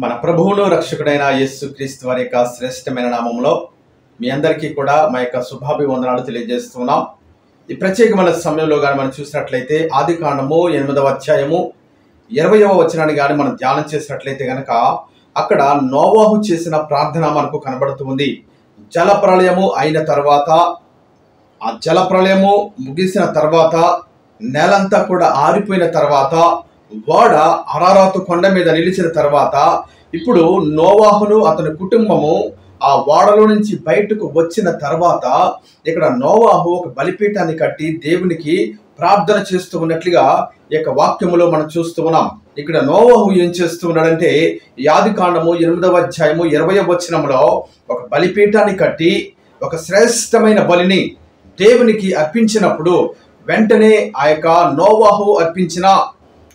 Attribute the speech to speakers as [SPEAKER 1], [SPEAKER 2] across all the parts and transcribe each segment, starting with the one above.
[SPEAKER 1] మన ప్రభువును రక్షకుడైన యేసుక్రీస్తు వారి యొక్క శ్రేష్టమైన నామంలో మీ అందరికీ కూడా మా యొక్క శుభాభివందనాలు తెలియజేస్తున్నాం. ఈ ప్రత్యేకమైన సమయంలో కానీ మనం చూసినట్లయితే ఆదికాండము 8వ అధ్యాయము 20వ వచనాన్ని కానీ మనం ధ్యానం చేసినట్లయితే కనుక అక్కడ నోవాహు చేసిన ప్రార్థన మనకు కనబడుతుంది. జలప్రళయము అయిన తర్వాత, ఆ జలప్రళయము ముగిసిన తర్వాత, నేలంతా కూడా ఆరిపోయిన తర్వాత, ఓడ అరారాతు కొండ మీద నిలిచిన తర్వాత, ఇప్పుడు నోవాహును అతని కుటుంబము ఆ ఓడలో నుంచి బయటకు వచ్చిన తర్వాత ఇక్కడ నోవాహు ఒక బలిపీఠాన్ని కట్టి దేవునికి ప్రార్థన చేస్తూ ఉన్నట్లుగా ఈ యొక్క వాక్యములో మనం చూస్తూ ఉన్నాం. ఇక్కడ నోవాహు ఏం చేస్తూ ఉన్నాడంటే, ఆదికాండము 8వ అధ్యాయము 20వ వచనంలో ఒక బలిపీఠాన్ని కట్టి ఒక శ్రేష్టమైన బలిని దేవునికి అర్పించినప్పుడు వెంటనే ఆ యొక్క నోవాహు అర్పించిన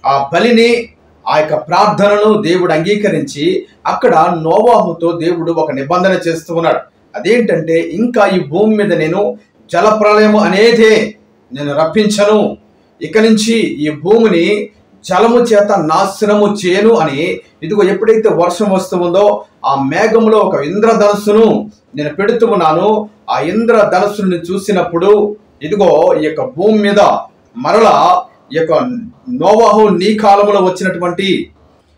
[SPEAKER 1] ఆ బలిని, ఆ యొక్క ప్రార్థనను దేవుడు అంగీకరించి అక్కడ నోవాహుతో దేవుడు ఒక నిబంధన చేస్తూ ఉన్నాడు. అదేంటంటే, ఇంకా ఈ భూమి మీద నేను జలప్రళయము అనేదే నేను రప్పించను, ఇక నుంచి ఈ భూమిని జలము చేత నాశనము చేయను అని. ఇదిగో ఎప్పుడైతే వర్షం వస్తూ ఉందో ఆ మేఘంలో ఒక ఇంద్రధనుస్సును నేను పెడుతూ ఉన్నాను. ఆ ఇంద్రధనుస్సుని చూసినప్పుడు ఇదిగో ఈ యొక్క భూమి మీద మరలా ఈ యొక్క నోవాహు నీ కాలంలో వచ్చినటువంటి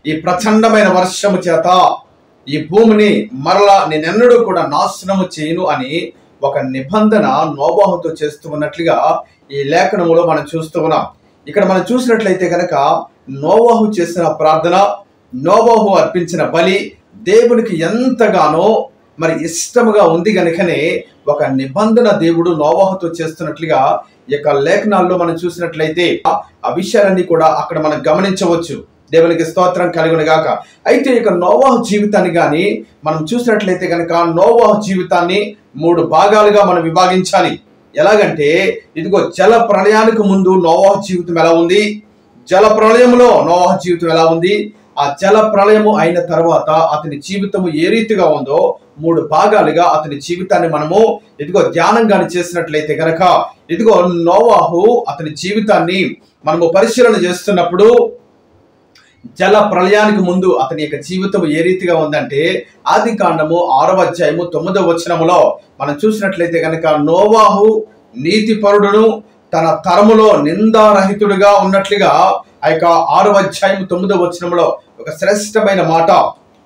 [SPEAKER 1] ఈ ప్రచండమైన వర్షము చేత ఈ భూమిని మరలా నేనెన్నడూ కూడా నాశనము చేయను అని ఒక నిబంధన నోవాహుతో చేస్తూ ఉన్నట్లుగా ఈ లేఖనములో మనం చూస్తూ ఉన్నాం. ఇక్కడ మనం చూసినట్లయితే కనుక నోవాహు చేసిన ప్రార్థన, నోవాహు అర్పించిన బలి దేవునికి ఎంతగానో మరి ఇష్టముగా ఉంది కనుకనే ఒక నిబంధన దేవుడు నోవాహుతో చేస్తున్నట్లుగా ఈ యొక్క లేఖనాల్లో మనం చూసినట్లయితే ఆ విషయాలన్నీ కూడా అక్కడ మనం గమనించవచ్చు. దేవునికి స్తోత్రం కలుగును గాక. అయితే ఇక నోవాహు జీవితాన్ని కానీ మనం చూసినట్లయితే కనుక నోవాహు జీవితాన్ని 3 భాగాలుగా మనం విభాగించాలి. ఎలాగంటే, ఇదిగో జల ప్రళయానికి ముందు నోవాహు జీవితం ఎలా ఉంది, జల ప్రళయంలో నోవాహు జీవితం ఎలా ఉంది, ఆ జల ప్రళయము అయిన తర్వాత అతని జీవితము ఏ రీతిగా ఉందో 3 భాగాలుగా అతని జీవితాన్ని మనము ఇదిగో ధ్యానంగాని చేసినట్లయితే కనుక, ఇదిగో నోవాహు అతని జీవితాన్ని మనము పరిశీలన చేస్తున్నప్పుడు జల ప్రళయానికి ముందు అతని యొక్క జీవితం ఏ రీతిగా ఉందంటే, ఆదికాండము 6వ అధ్యాయము 9వ వచనములో మనం చూసినట్లయితే కనుక నోవాహు నీతిపరుడును తన తరములో నిందారహితుడుగా ఉన్నట్లుగా ఆ యొక్క 6వ అధ్యాయం 9వ వచనంలో ఒక శ్రేష్టమైన మాట,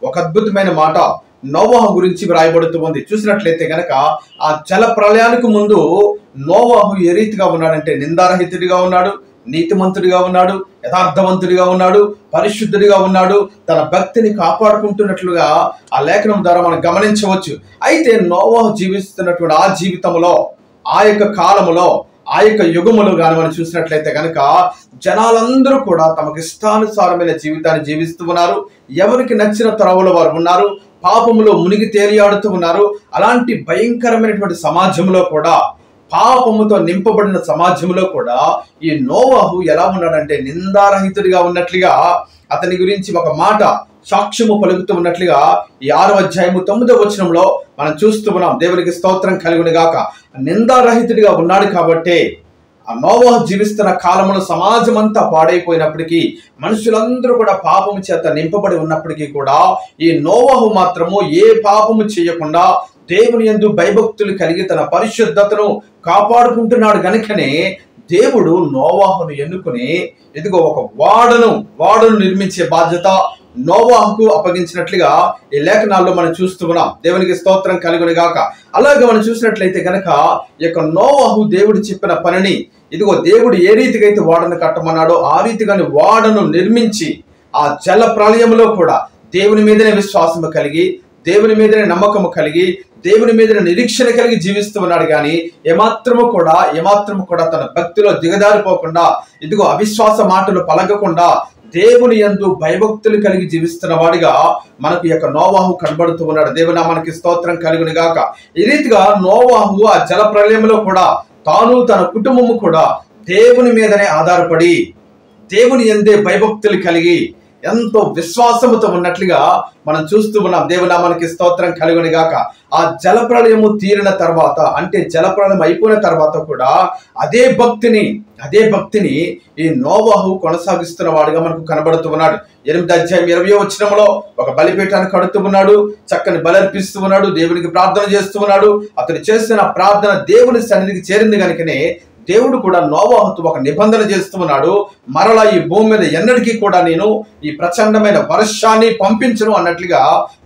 [SPEAKER 1] ఒక అద్భుతమైన మాట నోవాహు గురించి వ్రాయబడుతూ ఉంది. చూసినట్లయితే కనుక ఆ జల ప్రళయానికి ముందు నోవాహు ఏ రీతిగా ఉన్నాడంటే, నిందారహితుడిగా ఉన్నాడు, నీతిమంతుడిగా ఉన్నాడు, యథార్థవంతుడిగా ఉన్నాడు, పరిశుద్ధుడిగా ఉన్నాడు, తన భక్తిని కాపాడుకుంటున్నట్లుగా ఆ లేఖనం ద్వారా మనం గమనించవచ్చు. అయితే నోవాహు జీవిస్తున్నటువంటి ఆ జీవితంలో, ఆ యొక్క కాలములో, ఆ యొక్క యుగములో కానీ మనం చూసినట్లయితే కనుక జనాలందరూ కూడా తమకు ఇష్టానుసారమైన జీవితాన్ని జీవిస్తూ ఉన్నారు. ఎవరికి నచ్చిన త్రోవలో వారు ఉన్నారు, పాపములో మునిగి తేలియాడుతూ ఉన్నారు. అలాంటి భయంకరమైనటువంటి సమాజంలో కూడా, పాపముతో నింపబడిన సమాజంలో కూడా ఈ నోవాహు ఎలా ఉన్నాడంటే నిందారహితుడిగా ఉన్నట్లుగా అతని గురించి ఒక మాట సాక్ష్యము పలుకుతూ ఉన్నట్లుగా ఈ 6వ అధ్యాయము 9వ వచనంలో మనం చూస్తూ ఉన్నాం. దేవునికి స్తోత్రం కలుగును గాక. నిందారహితుడిగా ఉన్నాడు కాబట్టి ఆ నోవాహు జీవిస్తున్న కాలమును సమాజం అంతా పాడైపోయినప్పటికీ, మనుషులందరూ కూడా పాపము చేత నింపబడి ఉన్నప్పటికీ కూడా ఈ నోవాహు మాత్రము ఏ పాపము చేయకుండా దేవుని యందు భయభక్తులు కలిగి తన పరిశుద్ధతను కాపాడుకుంటున్నాడు గనుకనే దేవుడు నోవాహును ఎన్నుకుని ఇదిగో ఒక వాడను నిర్మించే బాధ్యత నోవాహుకు అప్పగించినట్లుగా ఈ లేఖనాల్లో మనం చూస్తూ ఉన్నాం. దేవునికి స్తోత్రం కలుగును గాక. అలాగే మనం చూసినట్లయితే కనుక ఈ యొక్క నోవాహు దేవుడు చెప్పిన పనిని, ఇదిగో దేవుడు ఏ రీతిగా అయితే వాడను కట్టమన్నాడో ఆ రీతిగాని వాడను నిర్మించి ఆ జల ప్రళయంలో కూడా దేవుని మీదనే విశ్వాసము కలిగి, దేవుని మీదనే నమ్మకము కలిగి, దేవుని మీదనే నిరీక్షణ కలిగి జీవిస్తూ ఉన్నాడు. కానీ ఏమాత్రము కూడా తన భక్తిలో దిగదారిపోకుండా, ఇదిగో అవిశ్వాస మాటలు పలకకుండా దేవుని యందు భయభక్తులు కలిగి జీవిస్తున్న వాడిగా మనకు ఈ యొక్క నోవాహు కనబడుతూ ఉన్నాడు. దేవుని మనకి స్తోత్రం కలుగును గాక. ఈ రీతిగా నోవాహు ఆ జల ప్రళయంలో కూడా తాను తన కుటుంబము కూడా దేవుని మీదనే ఆధారపడి, దేవుని యందే భయభక్తులు కలిగి, ఎంతో విశ్వాసముతో ఉన్నట్లుగా మనం చూస్తూ ఉన్నాం. దేవునామానికి స్తోత్రం కలుగును గాక. ఆ జలప్రళయము తీరిన తర్వాత, అంటే జలప్రళయం అయిపోయిన తర్వాత కూడా అదే భక్తిని ఈ నోవహు కొనసాగిస్తున్న వాడుగా మనకు కనబడుతూ ఉన్నాడు. 8వ అధ్యాయం 20వ వచనంలో ఒక బలిపీఠాన్ని కడుతూ ఉన్నాడు, చక్కని బలర్పిస్తూ ఉన్నాడు, దేవునికి ప్రార్థన చేస్తూ ఉన్నాడు. అతను చేస్తున్న ప్రార్థన దేవుని సన్నిధికి చేరింది కనుకనే దేవుడు కూడా నోవహుతో ఒక నిబంధన చేస్తూ ఉన్నాడు. మరలా ఈ భూమి మీద ఎన్నటికీ కూడా నేను ఈ ప్రచండమైన వర్షాన్ని పంపించను అన్నట్లుగా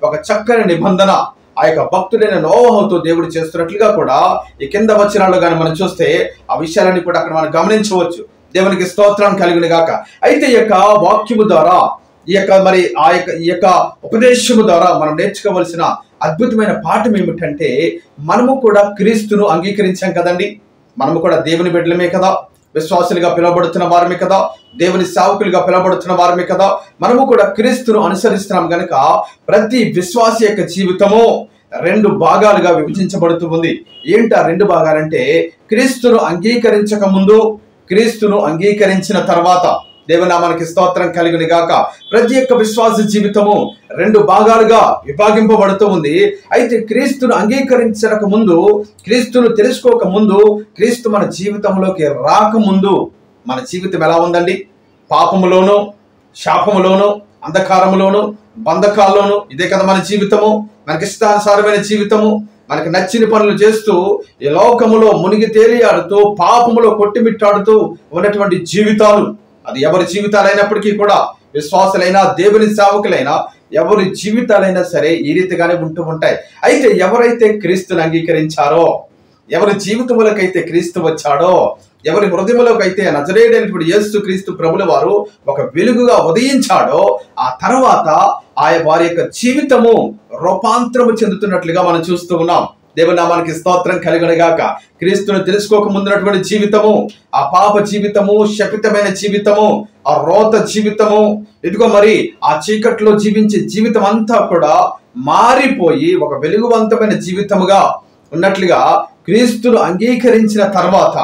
[SPEAKER 1] ఒక చక్కని నిబంధన ఆ యొక్క భక్తుడైన నోవహుతో దేవుడు చేస్తున్నట్లుగా కూడా ఈ కింద వచనాల్లో కానీ మనం చూస్తే ఆ విషయాలన్నీ కూడా అక్కడ మనం గమనించవచ్చు. దేవునికి స్తోత్రం కలుగును గాక. అయితే ఈ యొక్క వాక్యము ద్వారా ఈ యొక్క ఉపదేశము ద్వారా మనం నేర్చుకోవలసిన అద్భుతమైన పాఠం ఏమిటంటే, మనము కూడా క్రీస్తును అంగీకరించాం కదండి. మనము కూడా దేవుని బిడ్డలమే కదా, విశ్వాసులుగా పిలువబడుతున్న వారమే కదా, దేవుని సేవకులుగా పిలువబడుతున్న వారమే కదా. మనము కూడా క్రీస్తును అనుసరిస్తున్నాం కనుక ప్రతి విశ్వాసి యొక్క జీవితము 2 భాగాలుగా విభజించబడుతూ ఉంది. ఏంటి ఆ 2 భాగాలంటే, క్రీస్తును అంగీకరించక ముందు, క్రీస్తును అంగీకరించిన తర్వాత. దేవునామానికి స్తోత్రం కలుగును గాక. ప్రతి ఒక్క విశ్వాస జీవితము 2 భాగాలుగా విభాగింపబడుతూ ఉంది. అయితే క్రీస్తును అంగీకరించక ముందు, క్రీస్తును తెలుసుకోక ముందు, క్రీస్తు మన జీవితంలోకి రాకముందు మన జీవితం ఎలా ఉందండి? పాపములోను, శాపములోను, అంధకారములోను, బంధకాల్లోను. ఇదే కదా మన జీవితము. మనకి ఇష్టానుసారమైన జీవితము, మనకు నచ్చిన పనులు చేస్తూ ఈ లోకములో మునిగి తేలియాడుతూ పాపములో కొట్టిమిట్టాడుతూ ఉన్నటువంటి జీవితాలు. అది ఎవరి జీవితాలైనప్పటికీ కూడా, విశ్వాసులైనా దేవుని సేవకులైనా ఎవరి జీవితాలైనా సరే ఈ రీతిగానే ఉంటూ ఉంటాయి. అయితే ఎవరైతే క్రీస్తుని అంగీకరించారో, ఎవరి జీవితములకైతే క్రీస్తు వచ్చాడో, ఎవరి హృదయములోకైతే నజరేయుడైనటువంటి యేసు క్రీస్తు ప్రభుల వారు ఒక వెలుగుగా ఉదయించాడో, ఆ తర్వాత వారి యొక్క జీవితము రూపాంతరము చెందుతున్నట్లుగా మనం చూస్తూ ఉన్నాం. దేవునామానికి స్తోత్రం కలుగును గాక. క్రీస్తును తెలుసుకోక ముందున్నటువంటి జీవితము, ఆ పాప జీవితము, శపితమైన జీవితము, ఆ రోత జీవితము, ఇదిగో మరి ఆ చీకట్లో జీవించే జీవితం అంతా కూడా మారిపోయి ఒక వెలుగువంతమైన జీవితముగా ఉన్నట్లుగా క్రీస్తును అంగీకరించిన తర్వాత,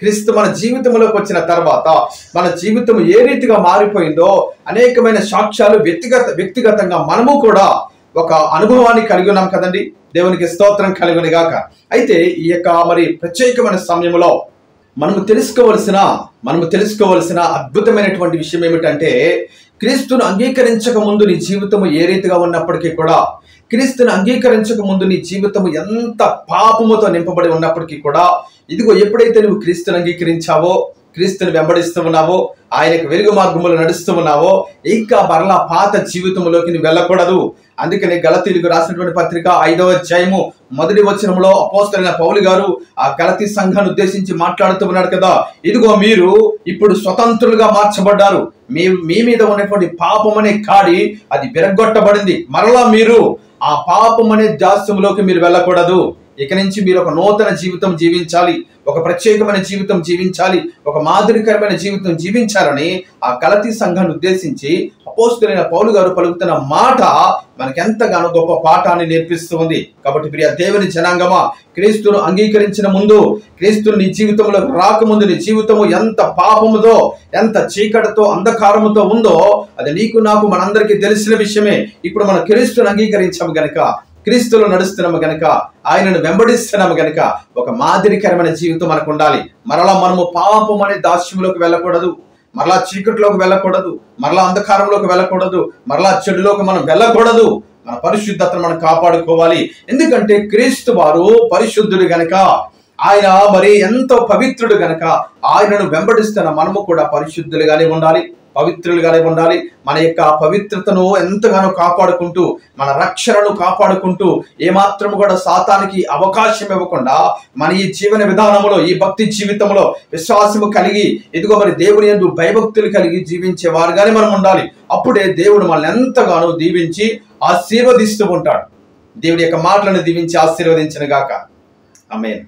[SPEAKER 1] క్రీస్తు మన జీవితంలోకి వచ్చిన తర్వాత మన జీవితం ఏ రీతిగా మారిపోయిందో అనేకమైన సాక్ష్యాలు వ్యక్తిగతంగా మనము కూడా ఒక అనుభవాన్ని కలిగి ఉన్నాం కదండి. దేవునికి స్తోత్రం కలుగును గాక. అయితే ఈ యొక్క మరి ప్రత్యేకమైన సమయంలో మనము తెలుసుకోవలసిన అద్భుతమైనటువంటి విషయం ఏమిటంటే, క్రీస్తును అంగీకరించక ముందు నీ జీవితము ఏ రీతిగా ఉన్నప్పటికీ కూడా, క్రీస్తును అంగీకరించక ముందు నీ జీవితము ఎంత పాపముతో నింపబడి ఉన్నప్పటికీ కూడా, ఇదిగో ఎప్పుడైతే నువ్వు క్రీస్తును అంగీకరించావో, క్రీస్తుని వెంబడిస్తూ ఉన్నావో, ఆయనకు వెలుగు మార్గములు నడుస్తూ ఉన్నావో, ఇంకా మరలా పాత జీవితంలోకి నువ్వు వెళ్ళకూడదు. అందుకని గలతీయులకు రాసినటువంటి పత్రిక 5వ అధ్యాయము 1వ వచనంలో అపోస్తలుడైన పౌలు గారు ఆ గలతీ సంఘాన్ని ఉద్దేశించి మాట్లాడుతూ ఉన్నాడు కదా, ఇదిగో మీరు ఇప్పుడు స్వతంత్రులుగా మార్చబడ్డారు. మీ మీద ఉన్నటువంటి పాపం అనే కాడి అది విరగొట్టబడింది. మరలా మీరు ఆ పాపం అనే దాస్యంలోకి మీరు వెళ్ళకూడదు. ఇక నుంచి మీరు ఒక నూతన జీవితం జీవించాలి, ఒక ప్రత్యేకమైన జీవితం జీవించాలి, ఒక మాదిరికరమైన జీవితం జీవించాలని ఆ గలతీ సంఘాన్ని ఉద్దేశించి అపోస్తలుడైన పౌలు గారు పలుకుతున్న మాట మనకెంతగానో గొప్ప పాఠాన్ని నేర్పిస్తుంది. కాబట్టి ప్రియ దేవుని జనాంగమా, క్రీస్తును అంగీకరించిన ముందు, క్రీస్తును నీ జీవితంలో రాకముందు నీ జీవితము ఎంత పాపముతో, ఎంత చీకటితో, అంధకారముతో ఉందో అది నీకు నాకు మనందరికీ తెలిసిన విషయమే. ఇప్పుడు మనం క్రీస్తును అంగీకరించాము గనక, క్రీస్తులో నడుస్తున్నాము గనక, ఆయనను వెంబడిస్తున్నాము గనక ఒక మాదిరికరమైన జీవితం మనకు ఉండాలి. మరలా మనము పాపం అనే దాస్యంలోకి వెళ్ళకూడదు, మరలా చీకటిలోకి వెళ్ళకూడదు, మరలా అంధకారంలోకి వెళ్ళకూడదు, మరలా చెడులోకి మనం వెళ్ళకూడదు. మన పరిశుద్ధతను మనం కాపాడుకోవాలి. ఎందుకంటే క్రీస్తు వారు పరిశుద్ధుడు గనక, ఆయన మరి ఎంతో పవిత్రుడు గనక ఆయనను వెంబడిస్తున్న మనము కూడా పరిశుద్ధులుగానే ఉండాలి, పవిత్రులుగానే ఉండాలి. మన యొక్క పవిత్రతను ఎంతగానో కాపాడుకుంటూ, మన రక్షణను కాపాడుకుంటూ, ఏమాత్రం కూడా సాతానికి అవకాశం ఇవ్వకుండా మన ఈ జీవన విధానంలో, ఈ భక్తి జీవితంలో విశ్వాసము కలిగి, ఇదిగో మరి దేవుని యందు భయభక్తులు కలిగి జీవించే వారుగానే మనం ఉండాలి. అప్పుడే దేవుడు మనల్ని ఎంతగానో దీవించి ఆశీర్వదిస్తూ ఉంటాడు. దేవుడి యొక్క మాటలను దీవించి ఆశీర్వదించిన గాక. ఆమేన్.